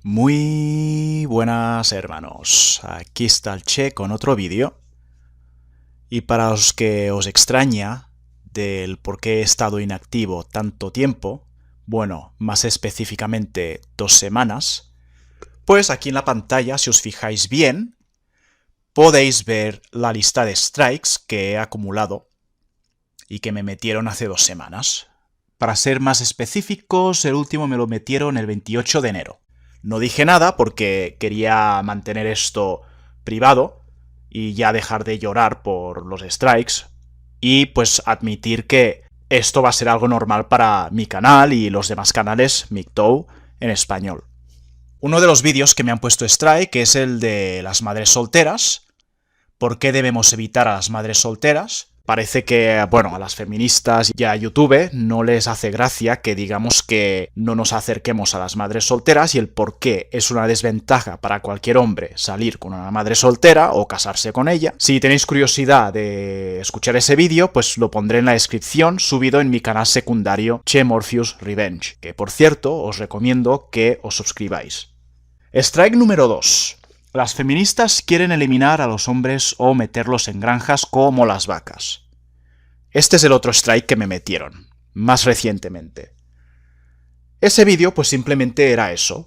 Muy buenas hermanos, aquí está el Che con otro vídeo. Y para los que os extraña del por qué he estado inactivo tanto tiempo, bueno, más específicamente 2 semanas, pues aquí en la pantalla, si os fijáis bien, podéis ver la lista de strikes que he acumulado y que me metieron hace 2 semanas. Para ser más específicos, el último me lo metieron el 28 de enero. No dije nada porque quería mantener esto privado y ya dejar de llorar por los strikes y pues admitir que esto va a ser algo normal para mi canal y los demás canales MGTOW en español. Uno de los vídeos que me han puesto strike es el de las madres solteras. ¿Por qué debemos evitar a las madres solteras? Parece que, bueno, a las feministas y a YouTube no les hace gracia que digamos que no nos acerquemos a las madres solteras y el por qué es una desventaja para cualquier hombre salir con una madre soltera o casarse con ella. Si tenéis curiosidad de escuchar ese vídeo, pues lo pondré en la descripción, subido en mi canal secundario Morpheus Revenge, que por cierto os recomiendo que os suscribáis. Strike número 2. Las feministas quieren eliminar a los hombres o meterlos en granjas como las vacas. Este es el otro strike que me metieron, más recientemente. Ese vídeo pues simplemente era eso,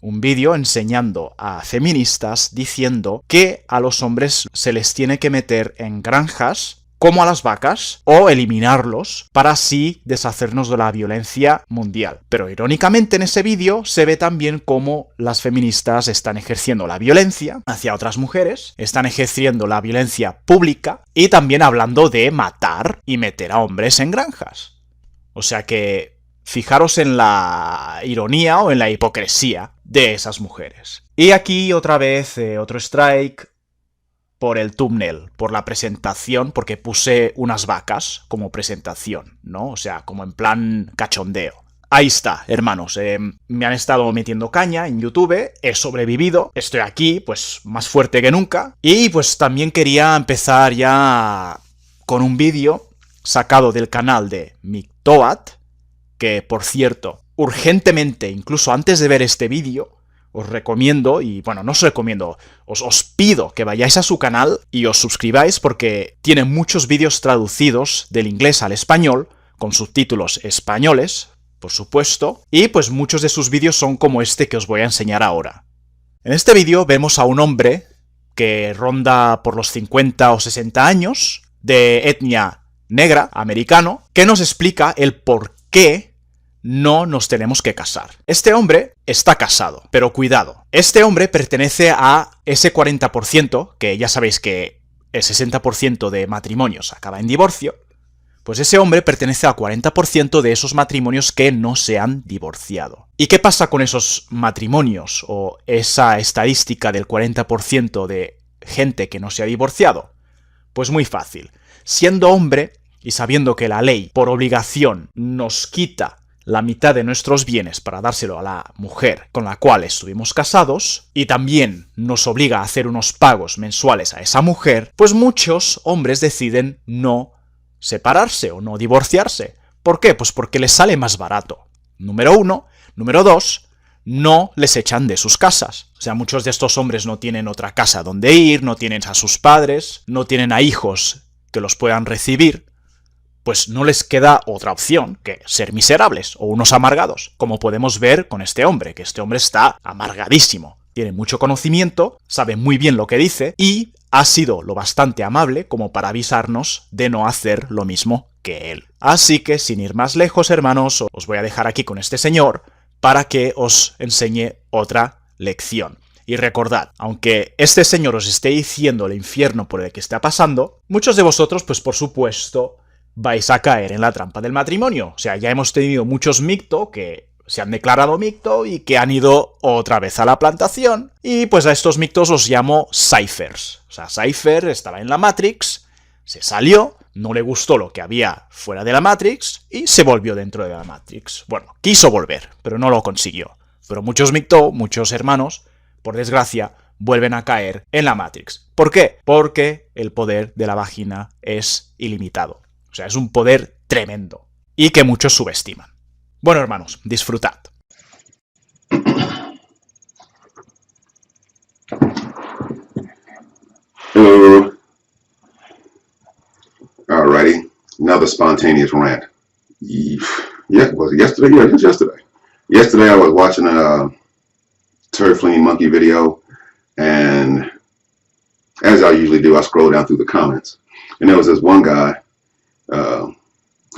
un vídeo enseñando a feministas diciendo que a los hombres se les tiene que meter en granjas como a las vacas, o eliminarlos para así deshacernos de la violencia mundial. Pero irónicamente en ese vídeo se ve también cómo las feministas están ejerciendo la violencia hacia otras mujeres, están ejerciendo la violencia pública y también hablando de matar y meter a hombres en granjas. O sea que fijaros en la ironía o en la hipocresía de esas mujeres. Y aquí otra vez otro strike por el thumbnail, por la presentación, porque puse unas vacas como presentación, ¿no? O sea, como en plan cachondeo. Ahí está, hermanos, me han estado metiendo caña en YouTube, he sobrevivido, estoy aquí, pues, más fuerte que nunca, y pues también quería empezar ya con un vídeo sacado del canal de MGTOW, que, por cierto, urgentemente, incluso antes de ver este vídeo, os recomiendo, y bueno, no os recomiendo, os pido que vayáis a su canal y os suscribáis porque tiene muchos vídeos traducidos del inglés al español, con subtítulos españoles, por supuesto, y pues muchos de sus vídeos son como este que os voy a enseñar ahora. En este vídeo vemos a un hombre que ronda por los 50 o 60 años, de etnia negra, americano, que nos explica el por qué no nos tenemos que casar. Este hombre está casado, pero cuidado, este hombre pertenece a ese 40%, que ya sabéis que el 60% de matrimonios acaba en divorcio, pues ese hombre pertenece al 40% de esos matrimonios que no se han divorciado. ¿Y qué pasa con esos matrimonios o esa estadística del 40% de gente que no se ha divorciado? Pues muy fácil. Siendo hombre y sabiendo que la ley por obligación nos quita la mitad de nuestros bienes para dárselo a la mujer con la cual estuvimos casados, y también nos obliga a hacer unos pagos mensuales a esa mujer, pues muchos hombres deciden no separarse o no divorciarse. ¿Por qué? Pues porque les sale más barato. Número 1. Número 2. No les echan de sus casas. O sea, muchos de estos hombres no tienen otra casa donde ir, no tienen a sus padres, no tienen a hijos que los puedan recibir, pues no les queda otra opción que ser miserables o unos amargados, como podemos ver con este hombre, que este hombre está amargadísimo. Tiene mucho conocimiento, sabe muy bien lo que dice y ha sido lo bastante amable como para avisarnos de no hacer lo mismo que él. Así que, sin ir más lejos, hermanos, os voy a dejar aquí con este señor para que os enseñe otra lección. Y recordad, aunque este señor os esté diciendo el infierno por el que está pasando, muchos de vosotros, pues por supuesto, vais a caer en la trampa del matrimonio. O sea, ya hemos tenido muchos MGTOW que se han declarado MGTOW y que han ido otra vez a la plantación. Y pues a estos MGTOWs los llamo Cyphers. O sea, Cypher estaba en la Matrix, se salió, no le gustó lo que había fuera de la Matrix y se volvió dentro de la Matrix. Bueno, quiso volver, pero no lo consiguió. Pero muchos MGTOW, muchos hermanos, por desgracia, vuelven a caer en la Matrix. ¿Por qué? Porque el poder de la vagina es ilimitado. O sea, es un poder tremendo y que muchos subestiman. Bueno, hermanos, disfrutad. Alrighty, another spontaneous rant. Yeah, was it yesterday? Yeah, it was yesterday. Yesterday I was watching a turd flinging monkey video, and as I usually do, I scroll down through the comments, and there was this one guy who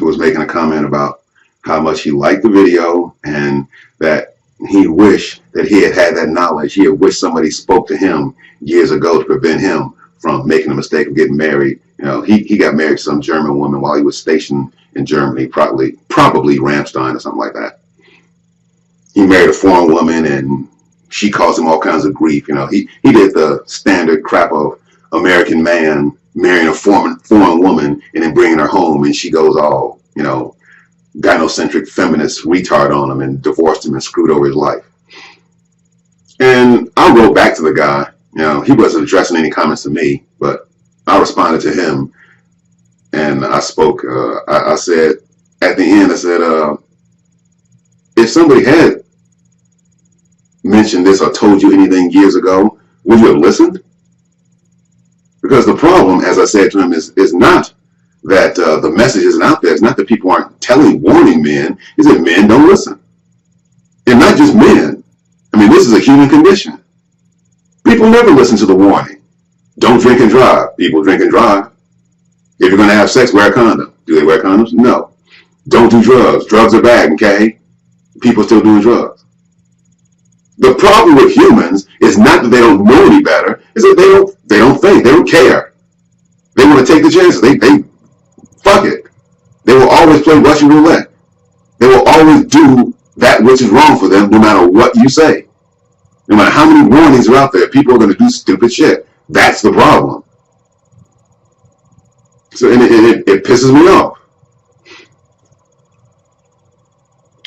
was making a comment about how much he liked the video and that he wished that he had had that knowledge. He had wished somebody spoke to him years ago to prevent him from making the mistake of getting married. You know, he got married to some German woman while he was stationed in Germany, probably Ramstein or something like that. He married a foreign woman and she caused him all kinds of grief. You know, he did the standard crap of American man marrying a foreign woman and then bringing her home, and she goes all, you know, gynocentric feminist retard on him and divorced him and screwed over his life. And I wrote back to the guy. You know, he wasn't addressing any comments to me, but I responded to him, and I spoke. I said at the end, I said, if somebody had mentioned this or told you anything years ago, would you have listened? Because the problem, as I said to him, is not that the message isn't out there. It's not that people aren't warning men. It's that men don't listen. And not just men. I mean, this is a human condition. People never listen to the warning. Don't drink and drive. People drink and drive. If you're going to have sex, wear a condom. Do they wear condoms? No. Don't do drugs. Drugs are bad, okay? People still doing drugs. The problem with humans is not that they don't know any better. It's that they don't think. They don't care. They want to take the chances. They fuck it. They will always play Russian roulette. They will always do that which is wrong for them no matter what you say. No matter how many warnings are out there, people are going to do stupid shit. That's the problem. So and it pisses me off.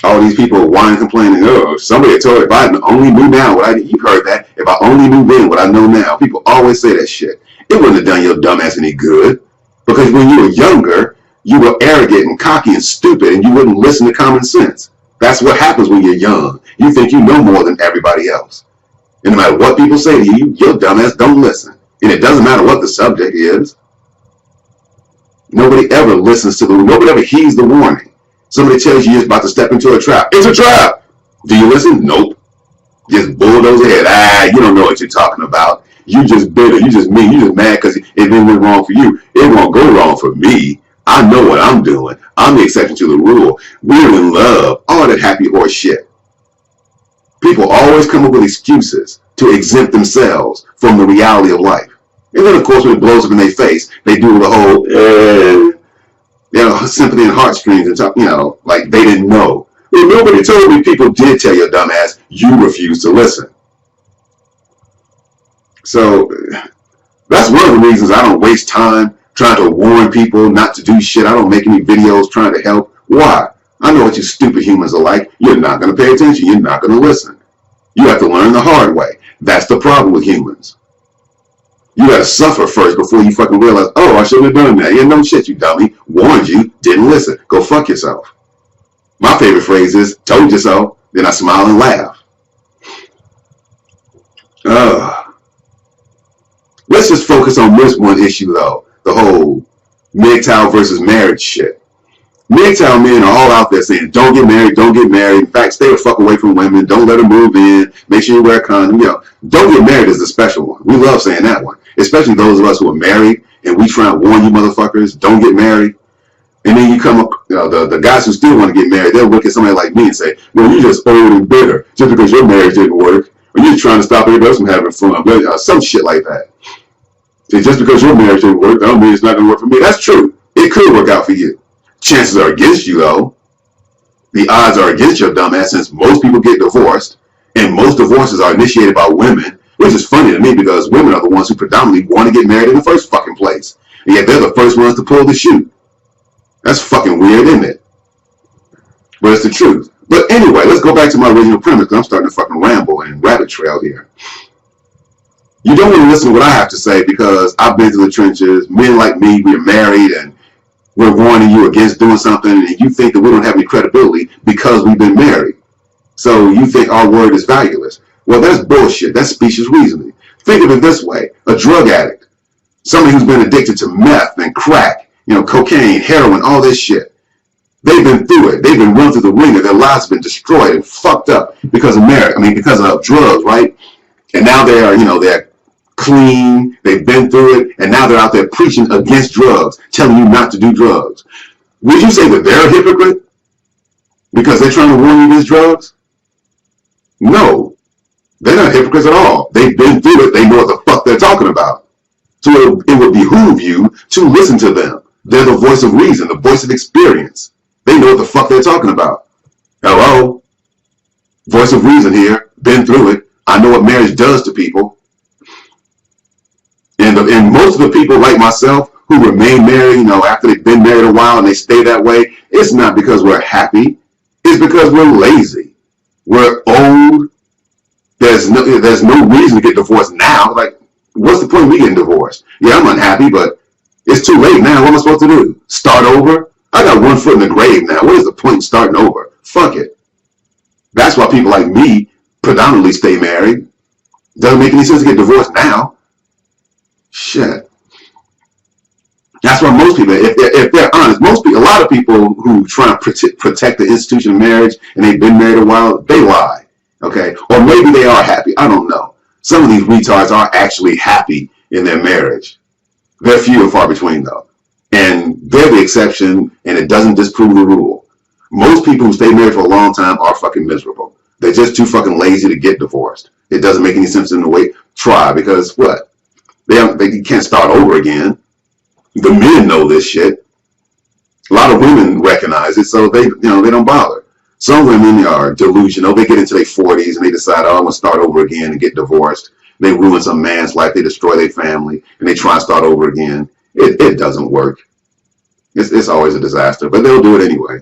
All these people whining, complaining, oh, somebody told me if I only knew now what you heard that. If I only knew then what I know now. People always say that shit. It wouldn't have done your dumbass any good. Because when you were younger, you were arrogant and cocky and stupid and you wouldn't listen to common sense. That's what happens when you're young. You think you know more than everybody else. And no matter what people say to you, your dumbass don't listen. And it doesn't matter what the subject is. Nobody ever listens to nobody ever heeds the warning. Somebody tells you you're about to step into a trap. It's a trap! Do you listen? Nope. Just bulldoze ahead. You don't know what you're talking about. You just bitter. You just mean. You just mad because it didn't went wrong for you. It won't go wrong for me. I know what I'm doing. I'm the exception to the rule. We're in love. All that happy horse shit. People always come up with excuses to exempt themselves from the reality of life. And then, of course, when it blows up in their face, they do the whole, sympathy and heartstrings and talk, like they didn't know. Well, nobody told me. People did tell your dumbass. You refused to listen. So that's one of the reasons I don't waste time trying to warn people not to do shit. I don't make any videos trying to help. Why? I know what you stupid humans are like. You're not going to pay attention. You're not going to listen. You have to learn the hard way. That's the problem with humans. You got to suffer first before you fucking realize, oh, I shouldn't have done that. Yeah, no shit, you dummy. Warned you, didn't listen. Go fuck yourself. My favorite phrase is, told you so. Then I smile and laugh. Let's just focus on this one issue, though. The whole MGTOW versus marriage shit. MGTOW men are all out there saying, don't get married, don't get married. In fact, stay the fuck away from women. Don't let them move in. Make sure you wear a condom. Don't get married is the special one. We love saying that one. Especially those of us who are married, and we try and warn you motherfuckers, don't get married. And then you come up, the guys who still want to get married, they'll look at somebody like me and say, well, you're just old and bitter just because your marriage didn't work. Or you're just trying to stop everybody else from having fun. Some shit like that. See, just because your marriage didn't work, that don't mean it's not going to work for me. That's true. It could work out for you. Chances are against you, though. The odds are against your dumbass since most people get divorced, and most divorces are initiated by women, which is funny to me because women are the ones who predominantly want to get married in the first fucking place. And yet they're the first ones to pull the chute. That's fucking weird, isn't it? But it's the truth. But anyway, let's go back to my original premise because I'm starting to fucking ramble and rabbit trail here. You don't want to listen to what I have to say because I've been to the trenches. Men like me, we're married and we're warning you against doing something, and you think that we don't have any credibility because we've been married. So you think our word is valueless. Well, that's bullshit. That's specious reasoning. Think of it this way. A drug addict Somebody who's been addicted to meth and crack, cocaine, heroin, all this shit. They've been through it. They've been run through the ringer. Their lives have been destroyed and fucked up because of because of drugs, right? And now they're clean. They've been through it, and now they're out there preaching against drugs, telling you not to do drugs. Would you say that they're a hypocrite because they're trying to warn you against drugs? No, they're not hypocrites at all. They've been through it. They know what the fuck they're talking about. So it would behoove you to listen to them. They're the voice of reason, the voice of experience. They know what the fuck they're talking about. Hello? Voice of reason here. Been through it. I know what marriage does to people. And most of the people like myself who remain married, after they've been married a while and they stay that way, it's not because we're happy. It's because we're lazy. We're old. There's no reason to get divorced now. Like, what's the point of me getting divorced? Yeah, I'm unhappy, but it's too late now. What am I supposed to do? Start over? I got one foot in the grave now. What is the point in starting over? Fuck it. That's why people like me predominantly stay married. Doesn't make any sense to get divorced now. Shit. That's why most people, if they're honest, a lot of people who try to protect the institution of marriage and they've been married a while, they lie. Okay? Or maybe they are happy. I don't know. Some of these retards are actually happy in their marriage. They're few and far between, though. And they're the exception, and it doesn't disprove the rule. Most people who stay married for a long time are fucking miserable. They're just too fucking lazy to get divorced. It doesn't make any sense in the way. Try, because what? They can't start over again. The men know this shit. A lot of women recognize it, so they don't bother. Some women are delusional. They get into their 40s and they decide, oh, I'm gonna start over again and get divorced. They ruin some man's life. They destroy their family and they try to start over again. It doesn't work. It's always a disaster, but they'll do it anyway.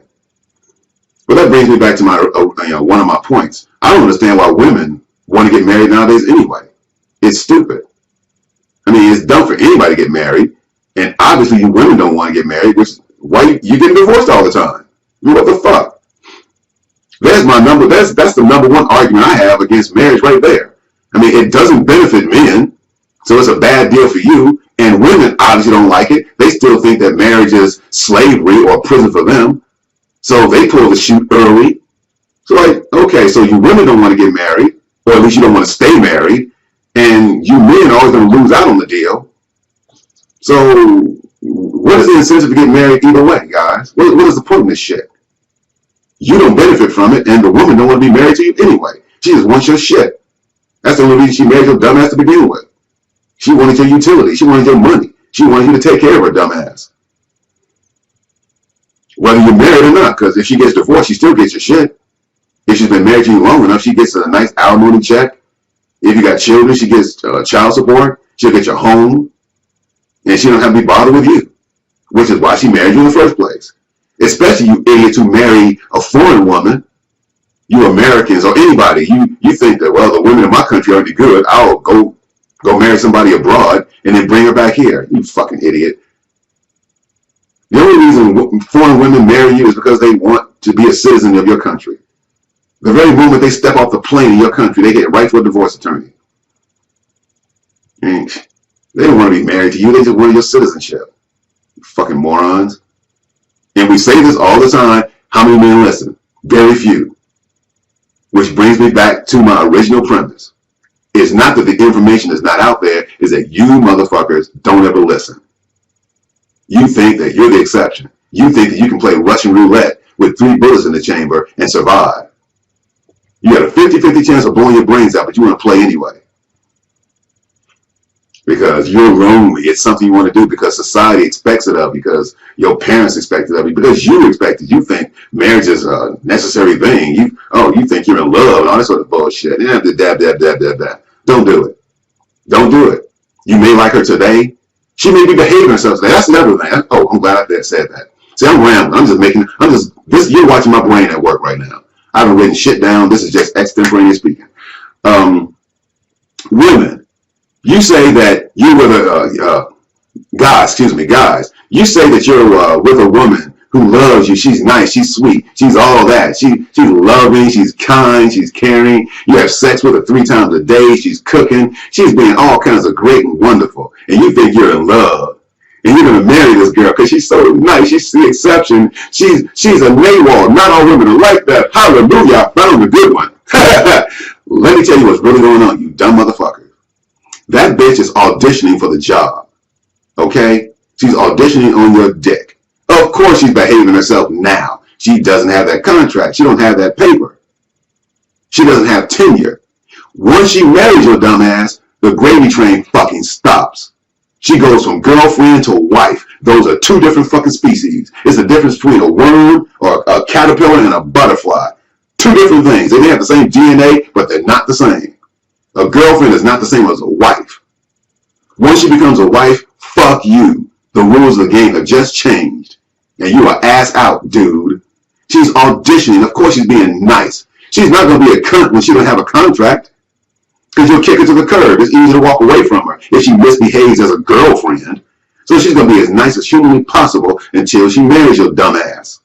But that brings me back to my one of my points. I don't understand why women want to get married nowadays anyway. It's stupid. I mean, it's dumb for anybody to get married, and obviously you women don't want to get married, which why you getting divorced all the time? I mean, what the fuck? That's the number one argument I have against marriage right there. I mean, it doesn't benefit men, so it's a bad deal for you. And women obviously don't like it. They still think that marriage is slavery or prison for them. So they pull the chute early. So like, okay, so you women don't want to get married, or at least you don't want to stay married, and you men are always going to lose out on the deal. So what is the incentive to get married either way, guys? What is the point of this shit? You don't benefit from it, and the woman don't want to be married to you anyway. She just wants your shit. That's the only reason she married your dumbass to begin with. She wanted your utility. She wanted your money. She wanted you to take care of her dumbass. Whether you're married or not, because if she gets divorced, she still gets your shit. If she's been married to you long enough, she gets a nice alimony check. If you got children, she gets child support. She'll get your home. And she don't have to be bothered with you, which is why she married you in the first place. Especially you idiots who marry a foreign woman. You Americans or anybody, you think that, well, the women in my country aren't good. I'll go marry somebody abroad and then bring her back here. You fucking idiot. The only reason foreign women marry you is because they want to be a citizen of your country. The very moment they step off the plane in your country, they get right to a divorce attorney. And they don't want to be married to you. They just want your citizenship. You fucking morons. And we say this all the time. How many men listen? Very few. Which brings me back to my original premise. It's not that the information is not out there. It's that you motherfuckers don't ever listen. You think that you're the exception. You think that you can play Russian roulette with 3 bullets in the chamber and survive. You got a 50-50 chance of blowing your brains out, but you want to play anyway. Because you're lonely. It's something you want to do because society expects it of you, because your parents expect it of you, because you expect it. You think marriage is a necessary thing. You think you're in love and all that sort of bullshit. Don't do it. Don't do it. You may like her today. She may be behaving herself today. That's another thing. Oh, I'm glad I said that. See, I'm rambling. You're watching my brain at work right now. I haven't written shit down. This is just extemporaneous speaking. Women, you say that you with guys, you say that you're with a woman who loves you. She's nice. She's sweet. She's all that. She she's loving, she's kind, she's caring. You have sex with her 3 times a day. She's cooking. She's being all kinds of great and wonderful. And you think you're in love. And you're going to marry this girl because she's so nice. She's the exception. She's a NAWAL. Not all women are like that. Hallelujah. I found a good one. Let me tell you what's really going on, you dumb motherfucker. That bitch is auditioning for the job. Okay? She's auditioning on your dick. Of course she's behaving herself now. She doesn't have that contract. She don't have that paper. She doesn't have tenure. Once she marries your dumb ass, the gravy train fucking stops. She goes from girlfriend to wife. Those are 2 different fucking species. It's the difference between a worm or a caterpillar and a butterfly. 2 different things. They may have the same DNA, but they're not the same. A girlfriend is not the same as a wife. Once she becomes a wife, fuck you. The rules of the game have just changed. And you are ass out, dude. She's auditioning. Of course she's being nice. She's not going to be a cunt when she don't have a contract. Because you'll kick her to the curb. It's easy to walk away from her if she misbehaves as a girlfriend. So she's going to be as nice as humanly possible until she marries your dumb ass.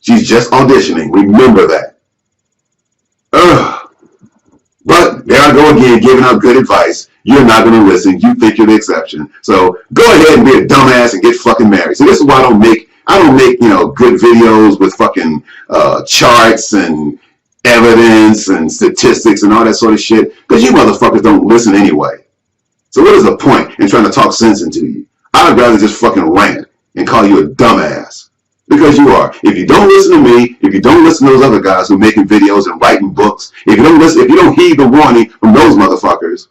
She's just auditioning. Remember that. Ugh. But there I go again, giving out good advice. You're not going to listen. You think you're the exception. So go ahead and be a dumbass and get fucking married. So this is why I don't make good videos with fucking charts and evidence and statistics and all that sort of shit, because you motherfuckers don't listen anyway. So what is the point in trying to talk sense into you? I'd rather just fucking rant and call you a dumbass. Because you are. If you don't listen to me, if you don't listen to those other guys who are making videos and writing books, if you don't heed the warning from those motherfuckers,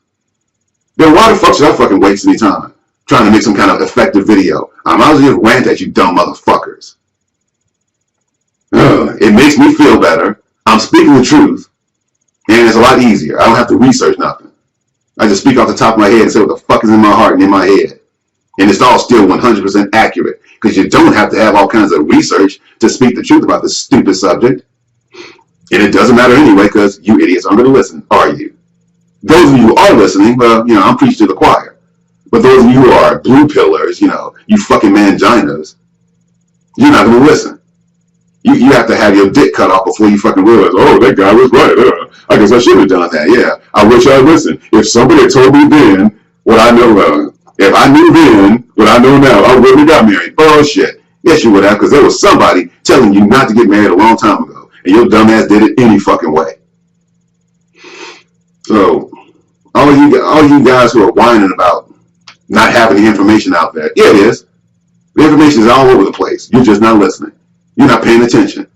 then why the fuck should I fucking waste any time trying to make some kind of effective video? I might as well just rant at you dumb motherfuckers. It makes me feel better. I'm speaking the truth, and it's a lot easier. I don't have to research nothing. I just speak off the top of my head and say what the fuck is in my heart and in my head. And it's all still 100% accurate, because you don't have to have all kinds of research to speak the truth about this stupid subject. And it doesn't matter anyway, because you idiots aren't going to listen, are you? Those of you who are listening, well, I'm preaching to the choir. But those of you who are blue pillars, you fucking manginas, you're not going to listen. You have to have your dick cut off before you fucking realize, oh, that guy was right. I guess I should have done that. Yeah, I wish I listened. If somebody had told me then what I know, if I knew then what I know now, I wouldn't have got married. Oh, shit. Yes, you would have, because there was somebody telling you not to get married a long time ago, and your dumb ass did it any fucking way. So, all you guys who are whining about not having the information out there, yeah, it is. The information is all over the place. You're just not listening. You're not paying attention.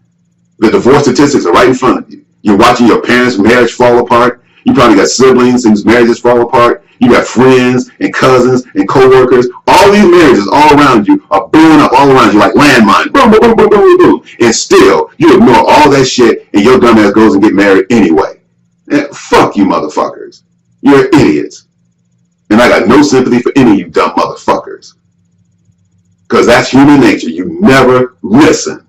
The divorce statistics are right in front of you. You're watching your parents' marriage fall apart. You probably got siblings whose marriages fall apart. You got friends and cousins and co-workers. All these marriages all around you are blowing up all around you like landmines. Boom, boom, boom, boom, boom, boom. And still, you ignore all that shit and your dumb ass goes and get married anyway. Fuck you motherfuckers. You're idiots. And I got no sympathy for any of you dumb motherfuckers. Because that's human nature. You never listen.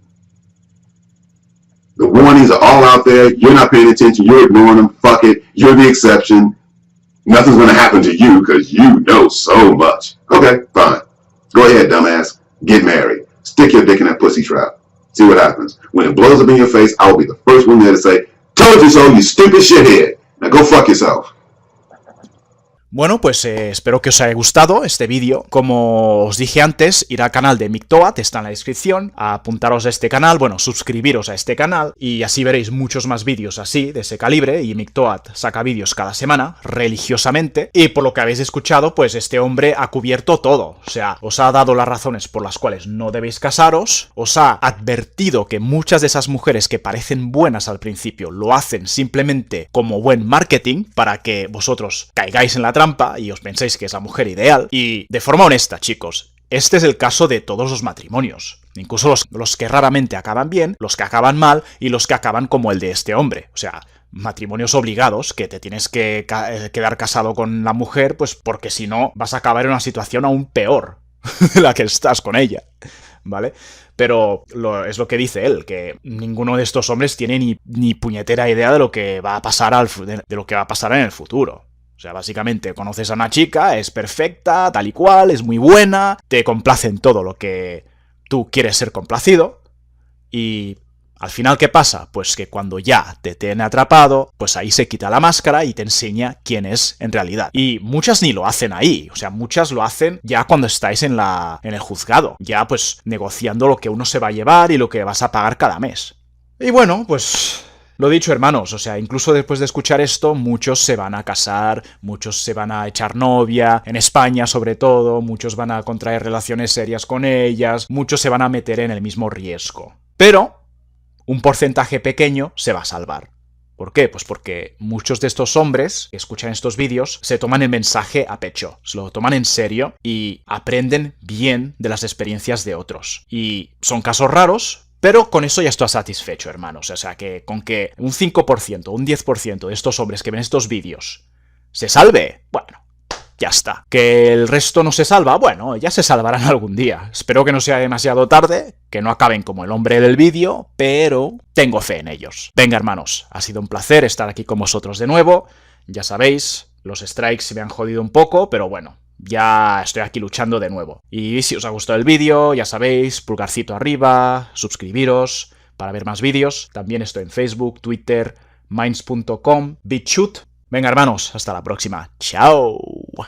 The warnings are all out there. You're not paying attention. You're ignoring them. Fuck it. You're the exception. Nothing's going to happen to you because you know so much. Okay, fine. Go ahead, dumbass. Get married. Stick your dick in that pussy trap. See what happens. When it blows up in your face, I will be the first one there to say, told you so, you stupid shithead. Now go fuck yourself. Bueno, pues espero que os haya gustado este vídeo. Como os dije antes, ir al canal de Mictoat, está en la descripción, apuntaros a este canal, bueno, suscribiros a este canal, y así veréis muchos más vídeos así, de ese calibre, y Mictoat saca vídeos cada semana, religiosamente, y por lo que habéis escuchado, pues este hombre ha cubierto todo, o sea, os ha dado las razones por las cuales no debéis casaros, os ha advertido que muchas de esas mujeres que parecen buenas al principio lo hacen simplemente como buen marketing, para que vosotros caigáis en la trampa y os penséis que es la mujer ideal. Y de forma honesta, chicos, este es el caso de todos los matrimonios, incluso los que raramente acaban bien, los que acaban mal y los que acaban como el de este hombre. O sea, matrimonios obligados, que te tienes que quedar casado con la mujer, pues porque si no vas a acabar en una situación aún peor de la que estás con ella, ¿vale? Pero es lo que dice él, que ninguno de estos hombres tiene ni puñetera idea de lo que va a pasar de lo que va a pasar en el futuro. O sea, básicamente conoces a una chica, es perfecta, tal y cual, es muy buena, te complace en todo lo que tú quieres ser complacido, y Al final, ¿qué pasa? Pues que cuando ya te tiene atrapado, pues ahí se quita la máscara y te enseña quién es en realidad. Y muchas ni lo hacen ahí, o sea, muchas lo hacen ya cuando estáis en el juzgado, ya pues negociando lo que uno se va a llevar y lo que vas a pagar cada mes. Y bueno, pues lo dicho, hermanos, o sea, incluso después de escuchar esto, muchos se van a casar, muchos se van a echar novia, en España sobre todo, muchos van a contraer relaciones serias con ellas, muchos se van a meter en el mismo riesgo. Pero un porcentaje pequeño se va a salvar. ¿Por qué? Pues porque muchos de estos hombres que escuchan estos vídeos se toman el mensaje a pecho, se lo toman en serio y aprenden bien de las experiencias de otros. Y son casos raros, pero con eso ya estoy satisfecho, hermanos. O sea, que con que un 5%, un 10% de estos hombres que ven estos vídeos se salve, bueno, ya está. ¿Que el resto no se salva? Bueno, ya se salvarán algún día. Espero que no sea demasiado tarde, que no acaben como el hombre del vídeo, pero tengo fe en ellos. Venga, hermanos, ha sido un placer estar aquí con vosotros de nuevo. Ya sabéis, los strikes se me han jodido un poco, pero bueno, ya estoy aquí luchando de nuevo. Y si os ha gustado el vídeo, ya sabéis, pulgarcito arriba, suscribiros para ver más vídeos. También estoy en Facebook, Twitter, minds.com, BitChute. Venga, hermanos, hasta la próxima. ¡Chao!